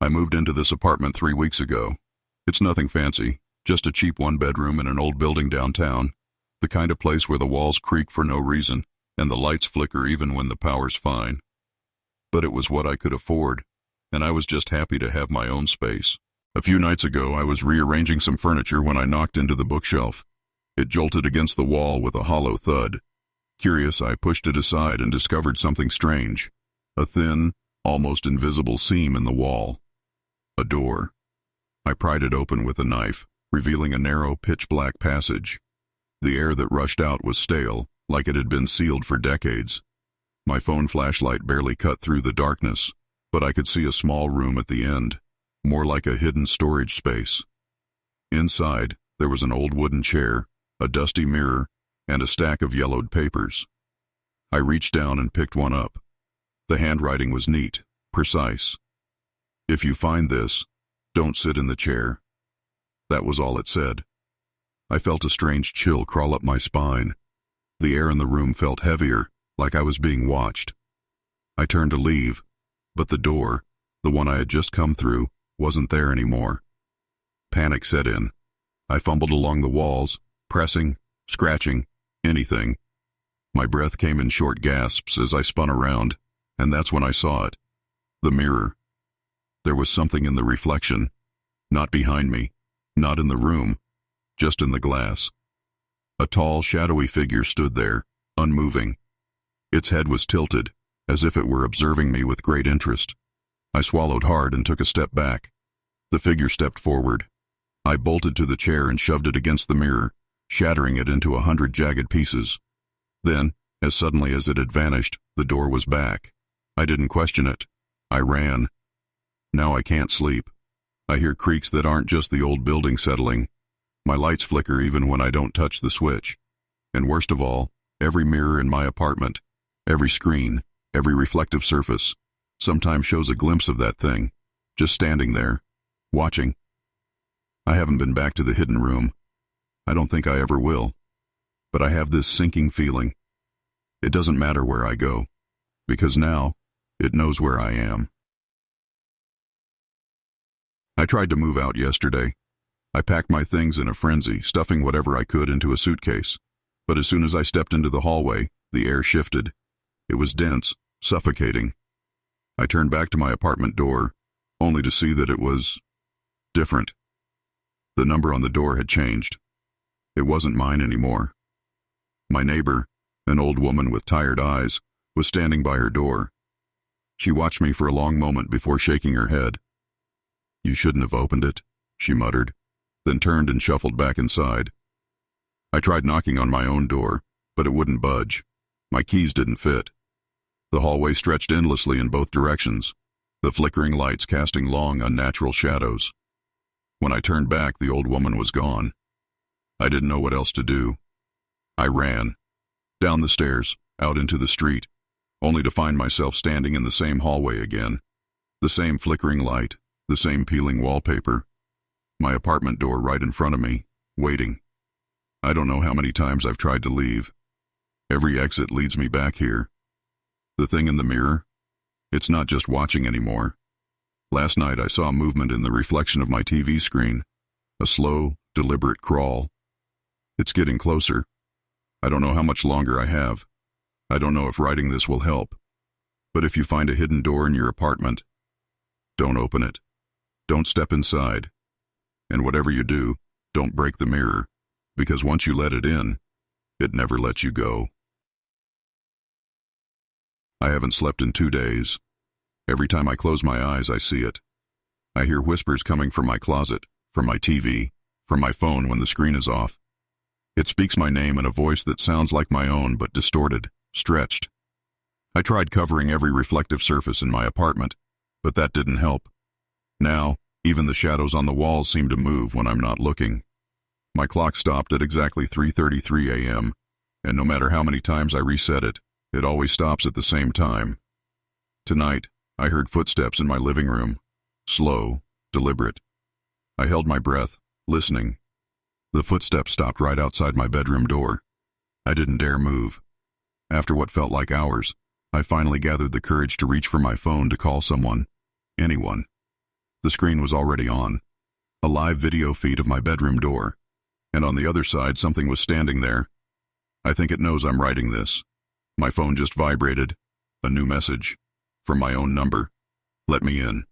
I moved into this apartment 3 weeks ago. It's nothing fancy, just a cheap one-bedroom in an old building downtown, the kind of place where the walls creak for no reason and the lights flicker even when the power's fine. But it was what I could afford, and I was just happy to have my own space. A few nights ago, I was rearranging some furniture when I knocked into the bookshelf. It jolted against the wall with a hollow thud. Curious, I pushed it aside and discovered something strange. A thin, almost invisible seam in the wall. A door. I pried it open with a knife, revealing a narrow, pitch-black passage. The air that rushed out was stale, like it had been sealed for decades. My phone flashlight barely cut through the darkness, but I could see a small room at the end, more like a hidden storage space. Inside, there was an old wooden chair, a dusty mirror, and a stack of yellowed papers. I reached down and picked one up. The handwriting was neat, precise. "If you find this, don't sit in the chair." That was all it said. I felt a strange chill crawl up my spine. The air in the room felt heavier, like I was being watched. I turned to leave, but the door, the one I had just come through, wasn't there anymore. Panic set in. I fumbled along the walls, pressing, scratching, anything. My breath came in short gasps as I spun around, and that's when I saw it. The mirror. There was something in the reflection. Not behind me, not in the room, just in the glass. A tall, shadowy figure stood there, unmoving. Its head was tilted, as if it were observing me with great interest. I swallowed hard and took a step back. The figure stepped forward. I bolted to the chair and shoved it against the mirror, shattering it into 100 jagged pieces. Then, as suddenly as it had vanished, the door was back. I didn't question it. I ran. Now I can't sleep. I hear creaks that aren't just the old building settling. My lights flicker even when I don't touch the switch. And worst of all, every mirror in my apartment, every screen, every reflective surface, sometimes shows a glimpse of that thing, just standing there, watching. I haven't been back to the hidden room. I don't think I ever will. But I have this sinking feeling. It doesn't matter where I go, because now, it knows where I am. I tried to move out yesterday. I packed my things in a frenzy, stuffing whatever I could into a suitcase. But as soon as I stepped into the hallway, the air shifted. It was dense, suffocating. I turned back to my apartment door, only to see that it was different. The number on the door had changed. It wasn't mine anymore. My neighbor, an old woman with tired eyes, was standing by her door. She watched me for a long moment before shaking her head. "You shouldn't have opened it," she muttered, then turned and shuffled back inside. I tried knocking on my own door, but it wouldn't budge. My keys didn't fit. The hallway stretched endlessly in both directions, the flickering lights casting long, unnatural shadows. When I turned back, the old woman was gone. I didn't know what else to do. I ran. Down the stairs, out into the street, only to find myself standing in the same hallway again. The same flickering light, the same peeling wallpaper. My apartment door right in front of me, waiting. I don't know how many times I've tried to leave. Every exit leads me back here. The thing in the mirror? It's not just watching anymore. Last night I saw movement in the reflection of my TV screen. A slow, deliberate crawl. It's getting closer. I don't know how much longer I have. I don't know if writing this will help. But if you find a hidden door in your apartment, don't open it. Don't step inside. And whatever you do, don't break the mirror, because once you let it in, it never lets you go. I haven't slept in 2 days. Every time I close my eyes, I see it. I hear whispers coming from my closet, from my TV, from my phone when the screen is off. It speaks my name in a voice that sounds like my own but distorted, stretched. I tried covering every reflective surface in my apartment, but that didn't help. Now, even the shadows on the walls seem to move when I'm not looking. My clock stopped at exactly 3:33 a.m., and no matter how many times I reset it, it always stops at the same time. Tonight, I heard footsteps in my living room, slow, deliberate. I held my breath, listening. The footsteps stopped right outside my bedroom door. I didn't dare move. After what felt like hours, I finally gathered the courage to reach for my phone to call someone, anyone. The screen was already on, a live video feed of my bedroom door, and on the other side something was standing there. I think it knows I'm writing this. My phone just vibrated. A new message. From my own number. Let me in.